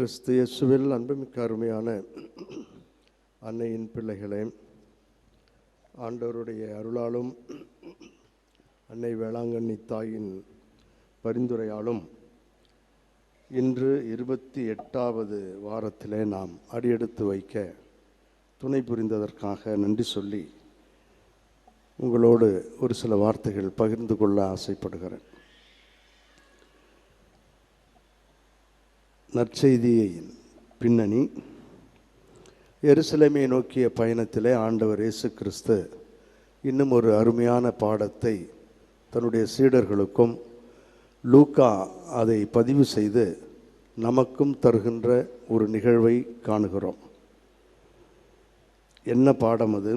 கிறிஸ்து இயேசுவில் அன்புமிக்க அருமையான அன்னையின் பிள்ளைகளே, ஆண்டவருடைய அருளாலும் அன்னை வேளாங்கண்ணி தாயின் பரிந்துரையாலும் இன்று 28வது வாரத்திலே நாம் அடியெடுத்து வைக்க துணை புரிந்ததற்காக நன்றி சொல்லி உங்களோடு ஒரு சில வார்த்தைகள் பகிர்ந்து கொள்ள ஆசைப்படுகிறேன். நற்செய்தியின் பின்னணி: எருசலேமை நோக்கிய பயணத்திலே ஆண்டவர் இயேசு கிறிஸ்து இன்னும் ஒரு அருமையான பாடத்தை தன்னுடைய சீடர்களுக்கும் லூக்கா அதை பதிவு செய்து நமக்கும் தருகின்ற ஒரு நிகழ்வை காணுகிறோம். என்ன பாடம் அது?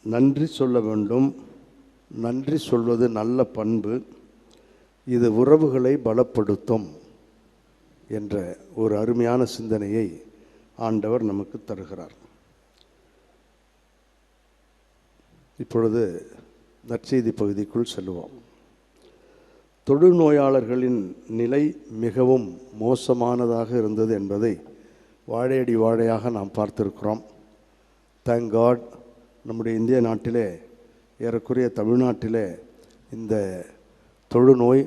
நன்றி சொல்ல வேண்டும். நன்றி சொல்வது நல்ல பண்பு. இது உறவுகளை பலப்படுத்தும் என்ற ஒரு அருமையான சிந்தனையை ஆண்டவர் நமக்கு தருகிறார். இப்பொழுது நற்செய்தி பகுதிக்குள் செல்வோம். தொழுநோயாளர்களின் நிலை மிகவும் மோசமானதாக இருந்தது என்பதை வாழையடி வாழையாக நாம் பார்த்திருக்கிறோம். தேங்க் காட், நம்முடைய இந்திய நாட்டிலே, ஏறக்குறைய தமிழ்நாட்டிலே இந்த தொழுநோய்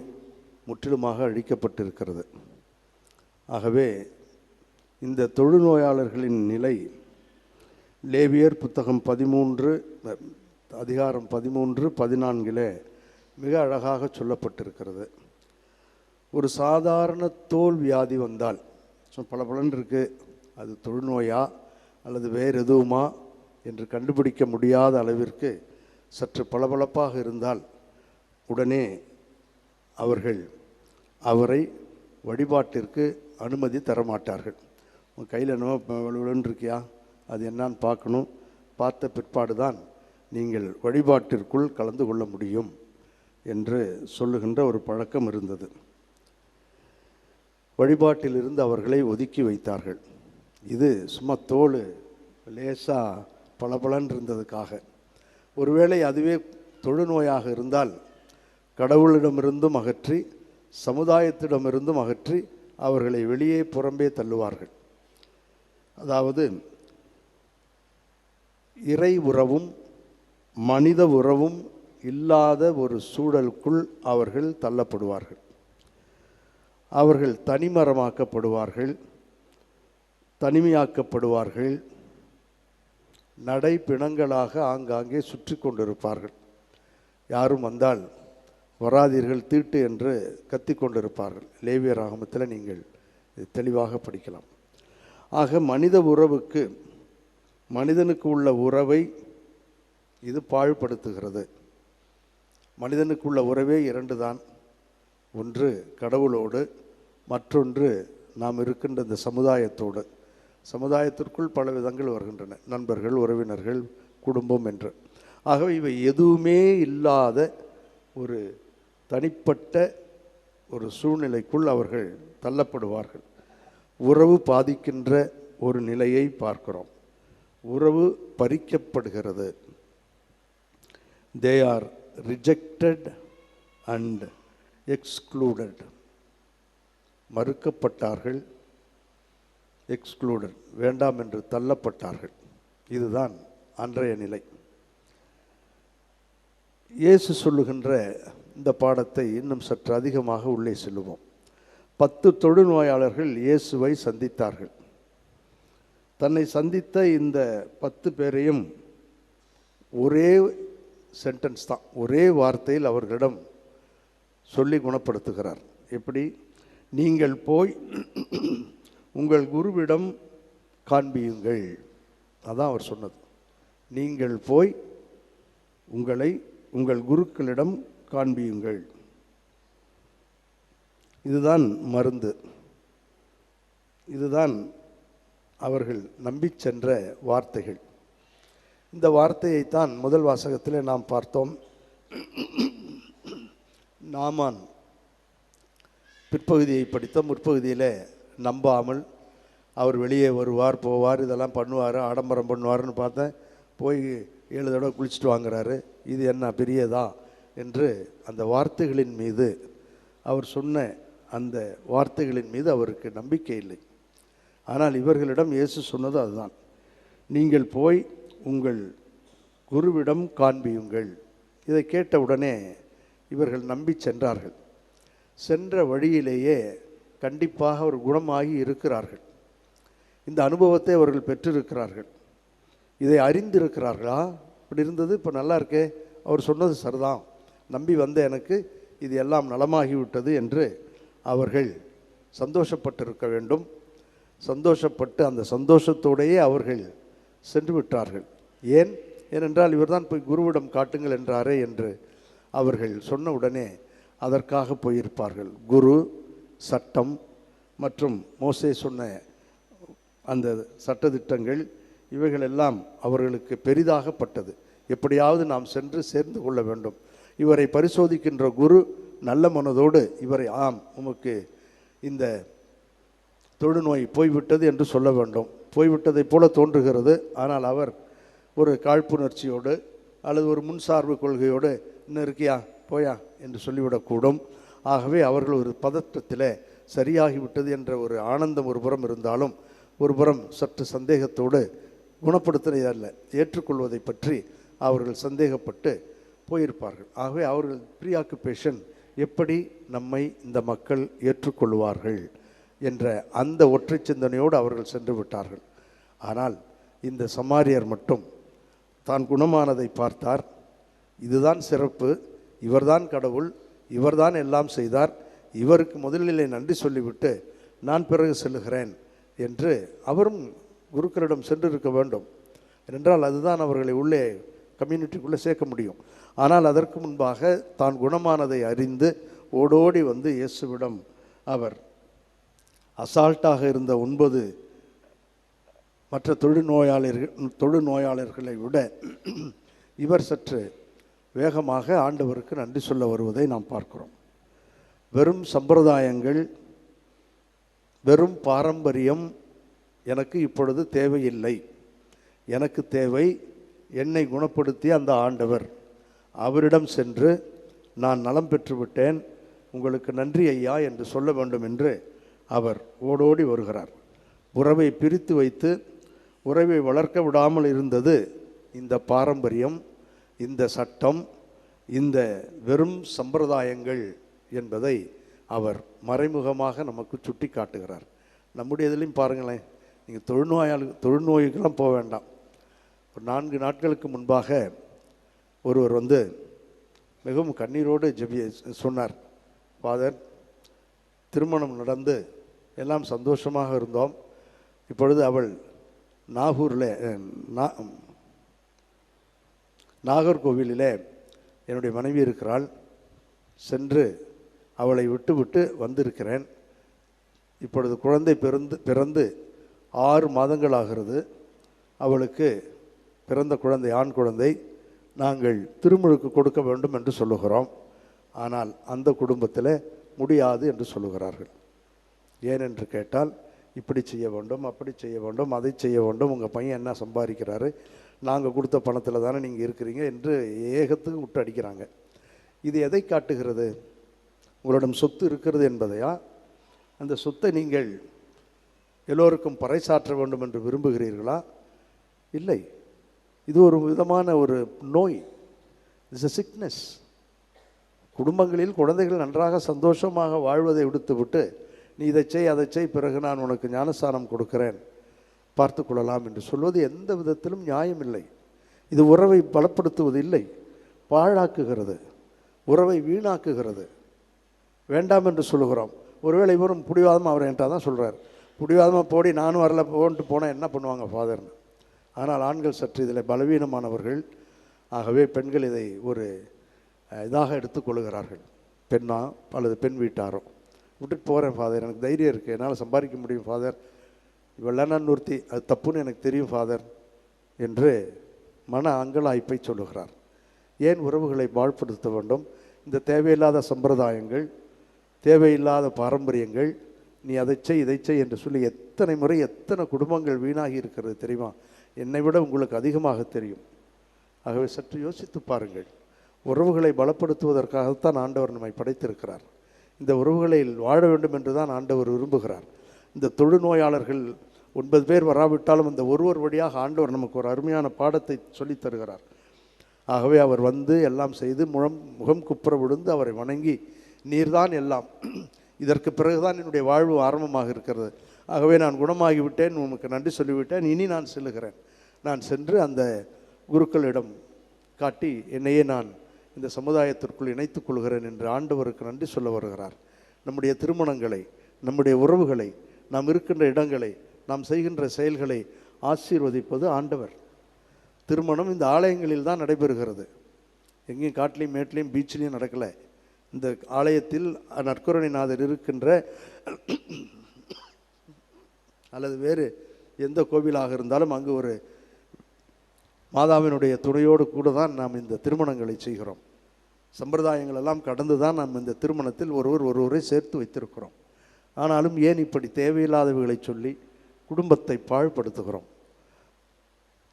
முற்றிலுமாக அழிக்கப்பட்டிருக்கிறது. ஆகவே இந்த தொழுநோயாளர்களின் நிலை லேவியர் புத்தகம் 13 அதிகாரம் 13-14 மிக அழகாக சொல்லப்பட்டிருக்கிறது. ஒரு சாதாரண தோல் வியாதி வந்தால், பலபலன் இருக்குது, அது தொழுநோயா அல்லது வேறு எதுவுமா என்று கண்டுபிடிக்க முடியாத அளவிற்கு சற்று பளபளப்பாக இருந்தால் உடனே அவரை வழிபாட்டிற்கு அனுமதி தரமாட்டார்கள். உன் கையில் என்னவோ இருக்கியா, அது என்னான்னு பார்க்கணும், பார்த்த பிற்பாடு தான் நீங்கள் வழிபாட்டிற்குள் கலந்து கொள்ள முடியும் என்று சொல்லுகின்ற ஒரு பழக்கம் இருந்தது. வழிபாட்டிலிருந்து அவர்களை ஒதுக்கி வைத்தார்கள். இது சும்மா தோல் லேசாக பளபளன்னு இருந்ததுக்காக. ஒருவேளை அதுவே தொழுநோயாக இருந்தால் கடவுளிடமிருந்தும் அகற்றி சமுதாயத்திடமிருந்தும் அகற்றி அவர்களை வெளியே புறம்பே தள்ளுவார்கள். அதாவது இறை உறவும் மனித உறவும் இல்லாத ஒரு சூழலுக்குள் அவர்கள் தள்ளப்படுவார்கள். அவர்கள் தனிமரமாக்கப்படுவார்கள், தனிமையாக்கப்படுவார்கள், நடை பிணங்களாக ஆங்காங்கே சுற்றி கொண்டிருப்பார்கள். யாரும் வந்தால் வராதீர்கள், தீட்டு என்று கத்திக்கொண்டிருப்பார்கள். லேவியர் ஆகமத்தில் நீங்கள் தெளிவாக படிக்கலாம். ஆக மனித உறவுக்கு, மனிதனுக்கு உள்ள உறவை இது பாழ்படுத்துகிறது. மனிதனுக்கு உள்ள உறவே 2 தான். ஒன்று கடவுளோடு, மற்றொன்று நாம் இருக்கின்ற இந்த சமுதாயத்தோடு. சமுதாயத்திற்குள் பல விதங்கள் வருகின்றன, நண்பர்கள், உறவினர்கள், குடும்பம் என்று. ஆகவே இவை எதுவுமே இல்லாத ஒரு தனிப்பட்ட ஒரு சூழ்நிலைக்குள் அவர்கள் தள்ளப்படுவார்கள். உறவு பாதிக்கின்ற ஒரு நிலையை பார்க்கிறோம். உறவு பறிக்கப்படுகிறது. They are rejected and excluded. மறுக்கப்பட்டார்கள், எக்ஸ்க்ளூடட், வேண்டாம் என்று தள்ளப்பட்டார்கள். இதுதான் அன்றைய நிலை. இயேசு சொல்லுகின்ற இந்த பாடத்தை இன்னும் சற்று அதிகமாக உள்ளே செல்லுவோம். 10 தொழுநோயாளர்கள் இயேசுவை சந்தித்தார்கள். தன்னை சந்தித்த இந்த 10 பேரையும் ஒரே சென்டென்ஸ் தான், ஒரே வார்த்தையில் அவர்களிடம் சொல்லி குணப்படுத்துகிறார். எப்படி? நீங்கள் போய் உங்கள் குருவிடம் காண்பியுங்கள். அதான் அவர் சொன்னது. நீங்கள் போய் உங்கள் குருக்களிடம் காண்பியுங்கள். இதுதான் மருந்து. இதுதான் அவர்கள் நம்பி சென்ற வார்த்தைகள். இந்த வார்த்தையைத்தான் முதல் வாசகத்திலே நாம் பார்த்தோம். நாமான் பிற்பகுதியை படித்த முற்பகுதியில் நம்பாமல் அவர் வெளியே வருவார், போவார், இதெல்லாம் பண்ணுவார், ஆடம்பரம் பண்ணுவார்னு பார்த்தேன். போய் 7 தடவை குளிச்சுட்டு வாங்குறாரு. இது என்ன பெரியதா என்று அந்த வார்த்தைகளின் மீது அவர் சொன்ன அந்த வார்த்தைகளின் மீது அவருக்கு நம்பிக்கை இல்லை. ஆனால் இவர்களிடம் இயேசு சொன்னது அதுதான், நீங்கள் போய் உங்கள் குருவிடம் காண்பியுங்கள். இதை கேட்டவுடனே இவர்கள் நம்பி சென்றார்கள். சென்ற வழியிலேயே கண்டிப்பாக அவர் குணமாகி இருக்கிறார்கள். இந்த அனுபவத்தை அவர்கள் பெற்றிருக்கிறார்கள். இதை அறிந்திருக்கிறார்களா? இப்படி இருந்தது, இப்போ நல்லா இருக்கே, அவர் சொன்னது சரிதான், நம்பி வந்த எனக்கு இது எல்லாம் நலமாகிவிட்டது என்று அவர்கள் சந்தோஷப்பட்டிருக்க வேண்டும். சந்தோஷப்பட்டு அந்த சந்தோஷத்தோடையே அவர்கள் சென்று விட்டார்கள். ஏனென்றால் இவர்தான் போய் குருவிடம் காட்டுங்கள் என்றாரே என்று அவர்கள் சொன்ன உடனே அதற்காக போயிருப்பார்கள். குரு, சட்டம் மற்றும் மோசே சொன்ன அந்த சட்டதிட்டங்கள் இவைகளெல்லாம் அவர்களுக்கு பெரிதாகப்பட்டது. எப்படியாவது நாம் சென்று சேர்ந்து கொள்ள வேண்டும். இவரை பரிசோதிக்கின்ற குரு நல்ல மனதோடு இவரை, ஆம் உமக்கு இந்த தொழுநோய் போய்விட்டது என்று சொல்ல வேண்டும். போய்விட்டதைப் போல தோன்றுகிறது. ஆனால் அவர் ஒரு காழ்ப்புணர்ச்சியோடு அல்லது ஒரு முன்சார்பு கொள்கையோடு, இன்னும் இருக்கியா போயா என்று சொல்லிவிடக்கூடும். ஆகவே அவர்கள் ஒரு பதற்றத்தில் சரியாகிவிட்டது என்ற ஒரு ஆனந்தம் ஒரு புறம் இருந்தாலும், ஒரு புறம் சற்று சந்தேகத்தோடு குணப்படுத்துவதல்ல, ஏற்றுக்கொள்வதை பற்றி அவர்கள் சந்தேகப்பட்டு போயிருப்பார்கள். ஆகவே அவர்கள் ப்ரீஆக்குபேஷன், எப்படி நம்மை இந்த மக்கள் ஏற்றுக்கொள்வார்கள் என்ற அந்த ஒற்றை சிந்தனையோடு அவர்கள் சென்று விட்டார்கள். ஆனால் இந்த சமாரியர் மட்டும் தான் குணமானதை பார்த்தார். இதுதான் சிறப்பு, இவர்தான் கடவுள், இவர்தான் எல்லாம் செய்தார், இவருக்கு முதலிலே நன்றி சொல்லிவிட்டு நான் பிறகு செல்லுகிறேன் என்று அவரும் குருக்களிடம் சென்றிருக்க வேண்டும். ஏனென்றால் அதுதான் அவர்களை உள்ளே கம்யூனிட்டிக்குள்ளே சேர்க்க முடியும். ஆனால் அதற்கு முன்பாக தான் குணமானதை அறிந்து ஓடோடி வந்து இயேசுவிடம் அவர் அசால்ட்டாக இருந்த 9 மற்ற தொழுநோயாளர்களை விட இவர் சற்று வேகமாக ஆண்டவருக்கு நன்றி சொல்ல வருவதை நாம் பார்க்கிறோம். வெறும் சம்பிரதாயங்கள், வெறும் பாரம்பரியம் எனக்கு இப்பொழுது தேவையில்லை. எனக்கு தேவை என்னை குணப்படுத்திய அந்த ஆண்டவர். அவரிடம் சென்று நான் நலம் பெற்றுவிட்டேன், உங்களுக்கு நன்றி ஐயா என்று சொல்ல வேண்டும் என்று அவர் ஓடோடி வருகிறார். உறவை பிரித்து வைத்து உறவை வளர்க்க விடாமல் இருந்தது இந்த பாரம்பரியம், இந்த சட்டம், இந்த வெறும் சம்பிரதாயங்கள் என்பதை அவர் மறைமுகமாக நமக்கு சுட்டி காட்டுகிறார். நம்முடைய இதிலையும் பாருங்களேன், நீங்கள் தொழுநோய்க்கெல்லாம் போக வேண்டாம். ஒரு 4 நாட்களுக்கு முன்பாக ஒருவர் வந்து மிகவும் கண்ணீரோடு சொன்னார், ஃபாதர், திருமணம் நடந்து எல்லாம் சந்தோஷமாக இருந்தோம், இப்பொழுது அவள் நாகர்கோவிலில் என்னுடைய மனைவி இருக்கிறாள், சென்று அவளை விட்டு வந்திருக்கிறேன். இப்பொழுது குழந்தை பிறந்து 6 மாதங்கள் ஆகிறது. அவளுக்கு பிறந்த குழந்தை ஆண் குழந்தை, நாங்கள் திருமுழுக்கு கொடுக்க வேண்டும் என்று சொல்லுகிறோம். ஆனால் அந்த குடும்பத்தில் முடியாது என்று சொல்லுகிறார்கள். ஏனென்று கேட்டால், இப்படி செய்ய வேண்டும், அப்படி செய்ய வேண்டும், அதை செய்ய வேண்டும், உங்கள் பையன் என்ன சம்பாதிக்கிறாரு, நாங்கள் கொடுத்த பணத்தில் தானே நீங்கள் இருக்கிறீங்க என்று ஏகத்துக்கு விட்டு அடிக்கிறாங்க. இது எதை காட்டுகிறது? உங்களிடம் சொத்து இருக்கிறது என்பதையா? அந்த சொத்தை நீங்கள் எல்லோருக்கும் பறைசாற்ற வேண்டும் என்று விரும்புகிறீர்களா? இல்லை, இது ஒரு விதமான ஒரு நோய், இட்ஸ் எ சிக்னஸ். குடும்பங்களில் குழந்தைகள் நன்றாக சந்தோஷமாக வாழ்வதை விடுத்துவிட்டு, நீ இதை செய் அதை செய், பிறகு நான் உனக்கு ஞானஸ்தானம் கொடுக்கிறேன், பார்த்து கொள்ளலாம் என்று சொல்வது எந்த விதத்திலும் நியாயமில்லை. இது உறவை பலப்படுத்துவது இல்லை, பாழாக்குகிறது, உறவை வீணாக்குகிறது. வேண்டாம் என்று சொல்லுகிறோம். ஒருவேளை இவரும் பிடிவாதமாக அவர் என்கிட்ட தான் சொல்கிறார், பிடிவாதமாக போடி நானும் வரல போன்ட்டு போனால் என்ன பண்ணுவாங்க ஃபாதர்னு. ஆனால் ஆண்கள் சற்று இதில் பலவீனமானவர்கள். ஆகவே பெண்கள் இதை ஒரு இதாக எடுத்துக்கொள்கிறார்கள். பெண்ணா அல்லது பெண் வீட்டாரோ, விட்டுட்டு போகிறேன் ஃபாதர், எனக்கு தைரியம் இருக்குது, என்னால் சம்பாதிக்க முடியும் ஃபாதர், இவெல்லாம் நான் நிறுத்தி அது தப்புன்னு எனக்கு தெரியும் ஃபாதர் என்று மன அங்கலாய்ப்பை சொல்லுகிறார். ஏன் உறவுகளை பாழ்படுத்த வேண்டும்? இந்த தேவையில்லாத சம்பிரதாயங்கள், தேவையில்லாத பாரம்பரியங்கள், நீ அதை செய் இதை செய் என்று சொல்லி எத்தனை முறை எத்தனை குடும்பங்கள் வீணாகி இருக்கிறது தெரியுமா? என்னை விட உங்களுக்கு அதிகமாக தெரியும். ஆகவே சற்று யோசித்து பாருங்கள். உறவுகளை பலப்படுத்துவதற்காகத்தான் ஆண்டவர் நம்மை படைத்திருக்கிறார். இந்த உறவுகளில் வாழ வேண்டும் என்று தான் ஆண்டவர் விரும்புகிறார். இந்த தொழுநோயாளர்கள் 9 பேர் வராவிட்டாலும் அந்த ஒருவர் வழியாக ஆண்டவர் நமக்கு ஒரு அருமையான பாடத்தை சொல்லித் தருகிறார். ஆகவே அவர் வந்து எல்லாம் செய்து முகம் குப்புற விழுந்து அவரை வணங்கி, நீர்தான் எல்லாம், இதற்கு பிறகுதான் என்னுடைய வாழ்வு ஆரம்பமாக இருக்கிறது, ஆகவே நான் குணமாகிவிட்டேன், உனக்கு நன்றி சொல்லிவிட்டேன், இனி நான் செல்லுகிறேன், நான் சென்று அந்த குருக்களிடம் காட்டி என்னையே நான் இந்த சமுதாயத்திற்குள் இணைத்துக் கொள்கிறேன் என்று ஆண்டவருக்கு நன்றி சொல்ல வருகிறார். நம்முடைய திருமணங்களை, நம்முடைய உறவுகளை, நாம் இருக்கின்ற இடங்களை, நாம் செய்கின்ற செயல்களை ஆசீர்வதிப்பது ஆண்டவர். திருமணம் இந்த ஆலயங்களில் தான் நடைபெறுகிறது. எங்கேயும் காட்டிலையும் மேட்லேயும் பீச்சிலையும் நடக்கலை. இந்த ஆலயத்தில் நற்கருணைநாதர் இருக்கின்ற அல்லது வேறு எந்த கோவிலாக இருந்தாலும் அங்கு ஒரு மாதாவினுடைய துணையோடு கூட தான் நாம் இந்த திருமணங்களை செய்கிறோம். சம்பிரதாயங்கள் எல்லாம் கடந்து தான் நாம் இந்த திருமணத்தில் ஒருவரை சேர்த்து வைத்திருக்கிறோம். ஆனாலும் ஏன் இப்படி தேவையில்லாதவைகளை சொல்லி குடும்பத்தை பாழ்படுத்துகிறோம்?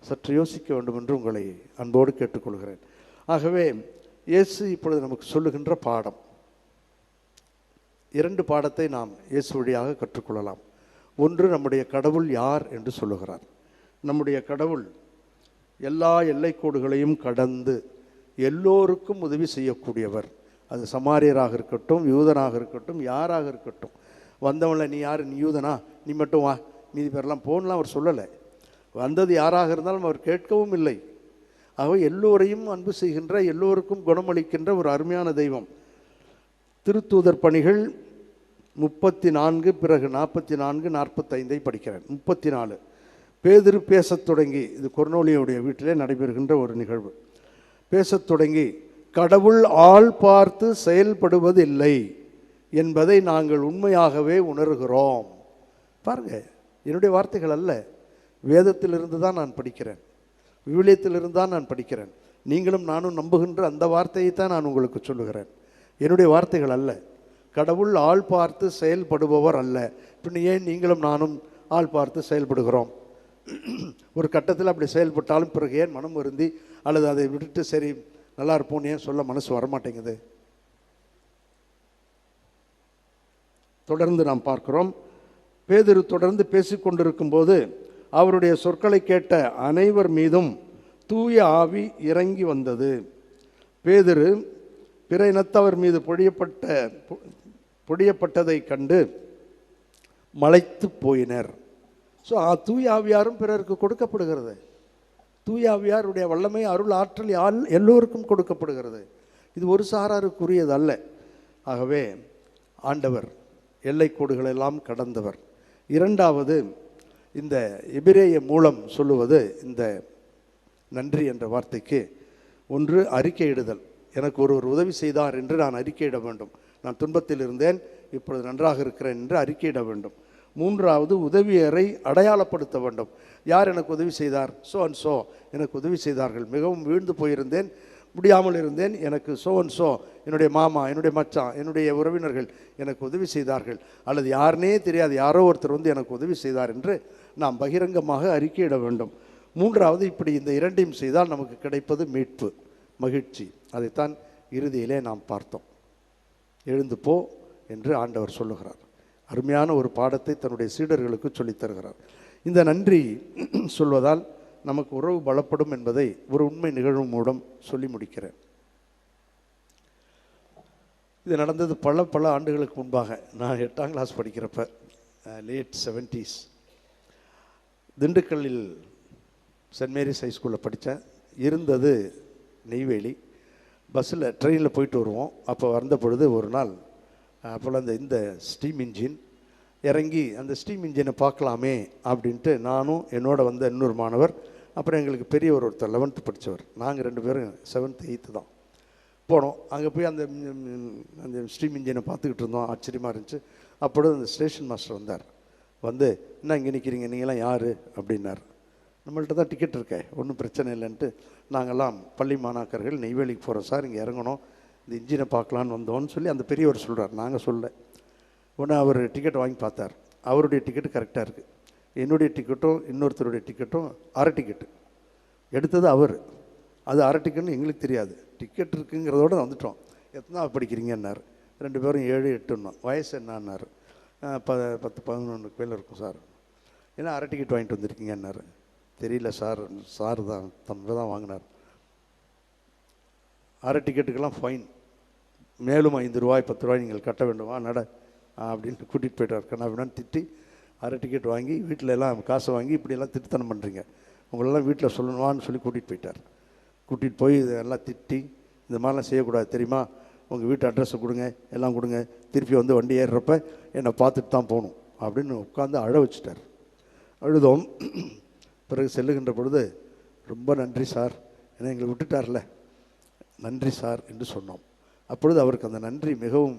சற்று யோசிக்க வேண்டும் என்று உங்களை அன்போடு கேட்டுக்கொள்கிறேன். ஆகவே இயேசு இப்பொழுது நமக்கு சொல்லுகின்ற பாடம், 2 பாடத்தை நாம் இயேசு வழியாக கற்றுக்கொள்ளலாம். ஒன்று, நம்முடைய கடவுள் யார் என்று சொல்லுகிறார். நம்முடைய கடவுள் எல்லா எல்லைக்கோடுகளையும் கடந்து எல்லோருக்கும் உதவி செய்யக்கூடியவர். அது சமாரியராக இருக்கட்டும், யூதனாக இருக்கட்டும், யாராக இருக்கட்டும். வந்தவங்கள நீ யார், நீ யூதனா, நீ மட்டும் வா, மீதி பேரெல்லாம் போகலாம் அவர் சொல்லலை. வந்தது யாராக இருந்தாலும் அவர் கேட்கவும் இல்லை. ஆகவே எல்லோரையும் அன்பு செய்கின்ற, எல்லோருக்கும் குணமளிக்கின்ற ஒரு அருமையான தெய்வம். திருத்தூதர் பணிகள் 34 பிறகு 44 45 படிக்கிறேன். 34 பேதுரு பேசத் தொடங்கி, இது கொர்நேலியுடைய வீட்டிலே நடைபெறுகின்ற ஒரு நிகழ்வு. பேசத் தொடங்கி, கடவுள் ஆள் பார்த்து செயல்படுவதில்லை என்பதை நாங்கள் உண்மையாகவே உணர்கிறோம். பாருங்க, என்னுடைய வார்த்தைகள் அல்ல, வேதத்திலிருந்து தான் நான் படிக்கிறேன், விவிலியத்திலிருந்து தான் நான் படிக்கிறேன். நீங்களும் நானும் நம்புகின்ற அந்த வார்த்தையை தான் நான் உங்களுக்கு சொல்லுகிறேன். என்னுடைய வார்த்தைகள் அல்ல. கடவுள் ஆள் பார்த்து செயல்படுபவர் அல்ல. பின் ஏன் நீங்களும் நானும் ஆள் பார்த்து செயல்படுகிறோம்? ஒரு கட்டத்தில் அப்படி செயல்பட்டாலும் பிறகு ஏன் மனம் வருந்தி அல்லது அதை விட்டுட்டு சரி நல்லா இருப்போம்னு ஏன் சொல்ல மனசு வரமாட்டேங்குது? தொடர்ந்து நாம் பார்க்கிறோம். பேதுரு தொடர்ந்து பேசிக்கொண்டிருக்கும் போது அவருடைய சொற்களை கேட்ட அனைவர் மீதும் தூய ஆவி இறங்கி வந்தது. பேதுரு பிற இனத்தவர் மீது பொழியப்பட்டதை கண்டு மலைத்து போயினர். ஸோ தூய ஆவியாரும் பிறருக்கு கொடுக்கப்படுகிறது. தூய ஆவியாருடைய வல்லமை, அருள், ஆற்றல் எல்லோருக்கும் கொடுக்கப்படுகிறது. இது ஒரு சாராருக்குரியது அல்ல. ஆகவே ஆண்டவர் எல்லைக்கோடுகளெல்லாம் கடந்தவர். இரண்டாவது, இந்த எபிரேய மூலம் சொல்லுவது இந்த நன்றி என்ற வார்த்தைக்கு, ஒன்று அறிக்கையிடுதல். எனக்கு ஒருவர் உதவி செய்தார் என்று நான் அறிக்கையிட வேண்டும். நான் துன்பத்தில் இருந்தேன், இப்பொழுது நன்றாக இருக்கிறேன் என்று அறிக்கையிட வேண்டும். மூன்றாவது, உதவியரை அடையாளப்படுத்த வேண்டும். யார் எனக்கு உதவி செய்தார்? சோ அண்ட் சோ எனக்கு உதவி செய்தார்கள். மிகவும் வீழ்ந்து போயிருந்தேன், முடியாமல் இருந்தேன், எனக்கு சோ அண்ட் சோ, என்னுடைய மாமா, என்னுடைய மச்சான், என்னுடைய உறவினர்கள் எனக்கு உதவி செய்தார்கள். அல்லது யாருனே தெரியாது, யாரோ ஒருத்தர் வந்து எனக்கு உதவி செய்தார் என்று நாம் பகிரங்கமாக அறிக்கையிட வேண்டும். மூன்றாவது, இப்படி இந்த இரண்டையும் செய்தால் நமக்கு கிடைப்பது மீட்பு, மகிழ்ச்சி. அதைத்தான் இறுதியிலே நாம் பார்த்தோம். எழுந்து போ என்று ஆண்டவர் சொல்லுகிறார். அருமையான ஒரு பாடத்தை தன்னுடைய சீடர்களுக்கு சொல்லித் தருகிறார். இந்த நன்றி சொல்வதால் நமக்கு உறவு பலப்படும் என்பதை ஒரு உண்மை நிகழ்வு மூலம் சொல்லி முடிக்கிறேன். இது நடந்தது பல ஆண்டுகளுக்கு முன்பாக. நான் 8ஆம் கிளாஸ் படிக்கிறப்ப, லேட் 70s, திண்டுக்கல்லில் சென்ட் மேரிஸ் ஹைஸ்கூலில் படித்தேன். இருந்தது நெய்வேலி. பஸ்ஸில் ட்ரெயினில் போயிட்டு வருவோம். அப்போ வந்த பொழுது ஒரு நாள் அப்போல்லாம் இந்த ஸ்டீம் இன்ஜின் இறங்கி அந்த ஸ்டீம் இன்ஜினை பார்க்கலாமே அப்படின்ட்டு நானும் என்னோட வந்த இன்னொரு மாணவர், அப்புறம் எங்களுக்கு பெரியவர் ஒருத்தர் 11th படித்தவர், நாங்கள் 2 பேரும் 7th 8th தான் போனோம். அங்கே போய் அந்த ஸ்டீம் இன்ஜினை பார்த்துக்கிட்டு இருந்தோம். ஆச்சரியமாக இருந்துச்சு. அப்பொழுது அந்த ஸ்டேஷன் மாஸ்டர் வந்தார். வந்து, என்ன இங்கே நிற்கிறீங்க, நீங்களாம் யார் அப்படின்னார். நம்மள்ட்ட தான் டிக்கெட் இருக்கே, ஒன்றும் பிரச்சனை இல்லைன்ட்டு நாங்கள்லாம் பள்ளி மாணாக்கர்கள் நெய்வேலிக்கு போகிறோம் சார், இங்கே இறங்கணும், இந்த இன்ஜினை பார்க்கலான்னு வந்தோன்னு சொல்லி அந்த பெரியவர் சொல்கிறார். நாங்கள் சொல்ல உடனே அவர் டிக்கெட் வாங்கி பார்த்தார். அவருடைய டிக்கெட்டு கரெக்டாக இருக்குது. என்னுடைய டிக்கெட்டும் இன்னொருத்தருடைய டிக்கெட்டும் அரை டிக்கெட்டு எடுத்தது அவர். அது அரை டிக்கெட்னு எங்களுக்கு தெரியாது. டிக்கெட் இருக்குங்கிறதோடு வந்துட்டோம். எத்தனாவது படிக்கிறீங்கன்னார். 2 பேரும் 7, 8ன்னா. வயசு என்னான்னாரு. 10, 11 பேர் இருக்கும் சார். ஏன்னா அரை டிக்கெட் வாங்கிட்டு வந்திருக்கீங்கன்னாரு. தெரியல சார், சார் தான் தம்பி தான் வாங்கினார். அரை டிக்கெட்டுக்கெல்லாம் ஃபைன், மேலும் 5 ரூபாய் 10 ரூபாய் நீங்கள் கட்ட வேண்டுமா நட அப்படின்ட்டு கூட்டிகிட்டு போய்ட்டார். கண்ணா அப்படின்னு திட்டி அரை டிக்கெட் வாங்கி வீட்டில் எல்லாம் காசை வாங்கி இப்படியெல்லாம் திருத்தனம் பண்ணுறீங்க, உங்களெல்லாம் வீட்டில் சொல்லணுவான்னு சொல்லி கூட்டிகிட்டு போயிட்டார். கூட்டிகிட்டு போய் இதெல்லாம் திட்டி, இந்த மாதிரிலாம் செய்யக்கூடாது தெரியுமா, உங்கள் வீட்டு அட்ரஸை கொடுங்க, எல்லாம் கொடுங்க, திருப்பி வந்து வண்டி ஏறுறப்ப என்னை பார்த்துட்டு தான் போகணும் அப்படின்னு உட்காந்து அழ வச்சுட்டார். அழுதோம். பிறகு செல்லுகின்ற பொழுது ரொம்ப நன்றி சார், ஏன்னா எங்களை விட்டுட்டார்ல, நன்றி சார் என்று சொன்னோம். அப்பொழுது அவருக்கு அந்த நன்றி மிகவும்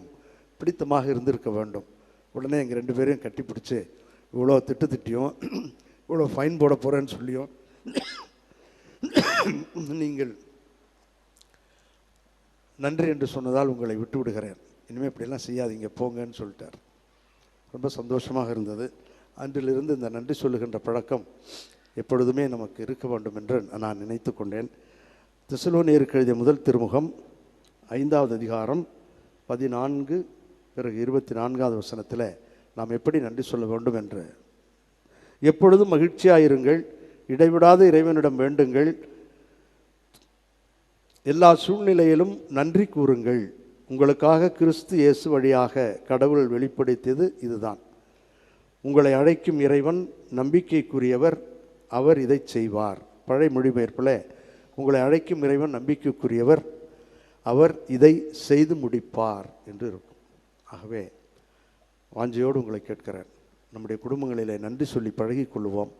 பிடித்தமாக இருந்திருக்க வேண்டும். உடனே எங்கள் 2 பேரையும் கட்டிப்பிடிச்சு, இவ்வளோ திட்டியும் இவ்வளோ ஃபைன் போட போகிறேன்னு சொல்லியும் நீங்கள் நன்றி என்று சொன்னதால் உங்களை விட்டு விடுகிறேன், இனிமேல் இப்படியெல்லாம் செய்யாதீங்க போங்கன்னு சொல்லிட்டார். ரொம்ப சந்தோஷமாக இருந்தது. அன்றிலிருந்து இந்த நன்றி சொல்லுகின்ற பழக்கம் எப்பொழுதுமே நமக்கு இருக்க வேண்டும் என்று நான் நினைத்து கொண்டேன். தெசலோனியருக்கு எழுதிய முதல் திருமுகம் 5வது அதிகாரம் 14 பிறகு 24வது வசனத்தில் நாம் எப்படி நன்றி சொல்ல வேண்டும் என்று, எப்பொழுதும் மகிழ்ச்சியாயிருங்கள், இடைவிடாத இறைவனிடம் வேண்டுங்கள், எல்லா சூழ்நிலையிலும் நன்றி கூறுங்கள், உங்களுக்காக கிறிஸ்து இயேசு வழியாக கடவுள் வெளிப்படுத்தியது இதுதான். உங்களை அழைக்கும் இறைவன் நம்பிக்கைக்குரியவர், அவர் இதை செய்வார். பழைய மொழிபெயர்ப்பில் உங்களை அழைக்கும் இறைவன் நம்பிக்கைக்குரியவர், அவர் இதை செய்து முடிப்பார் என்று இருக்கும். ஆகவே வாஞ்சையோடு உங்களை கேட்கிறேன், நம்முடைய குடும்பங்களிலே நன்றி சொல்லி பழகி கொள்ளுவோம்.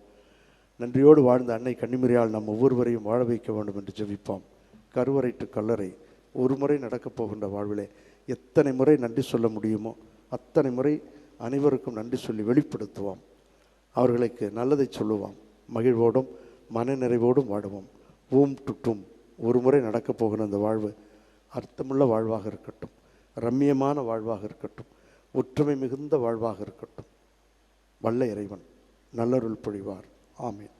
நன்றியோடு வாழ்ந்த அன்னை கன்னிமரியால் நம் ஒவ்வொருவரையும் வாழ வைக்க வேண்டும் என்று ஜெபிப்போம். கருவறை டு கல்லறை ஒரு முறை நடக்கப் போகின்ற வாழ்விலே எத்தனை முறை நன்றி சொல்ல முடியுமோ அத்தனை முறை அனைவருக்கும் நன்றி சொல்லி வெளிப்படுத்துவோம். அவர்களுக்கு நல்லதை சொல்லுவோம். மகிழ்வோடும் மன நிறைவோடும் வாடுவோம். ஊம் டுட்டும் ஒரு முறை நடக்கப் போகிற அந்த வாழ்வு அர்த்தமுள்ள வாழ்வாக இருக்கட்டும், ரம்மியமான வாழ்வாக இருக்கட்டும், ஒற்றுமை மிகுந்த வாழ்வாக இருக்கட்டும். வல்ல இறைவன் நல்லருள் பொழிவார். ஆமீன்.